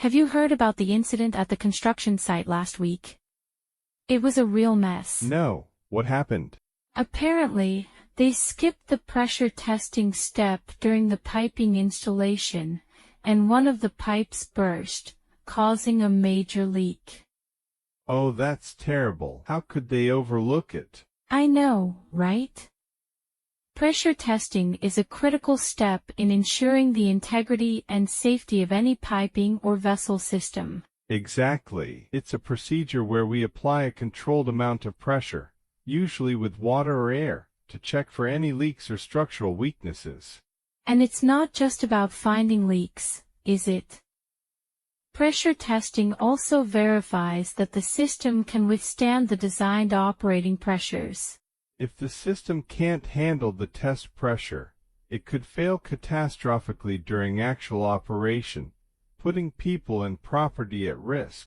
Have you heard about the incident at the construction site last week? It was a real mess. No, what happened? Apparently, they skipped the pressure testing step during the piping installation, and one of the pipes burst, causing a major leak. Oh, that's terrible. How could they overlook it? I know, right? Pressure testing is a critical step in ensuring the integrity and safety of any piping or vessel system. Exactly. It's a procedure where we apply a controlled amount of pressure, usually with water or air, to check for any leaks or structural weaknesses. And it's not just about finding leaks, is it? Pressure testing also verifies that the system can withstand the designed operating pressures. If the system can't handle the test pressure, it could fail catastrophically during actual operation, putting people and property at risk.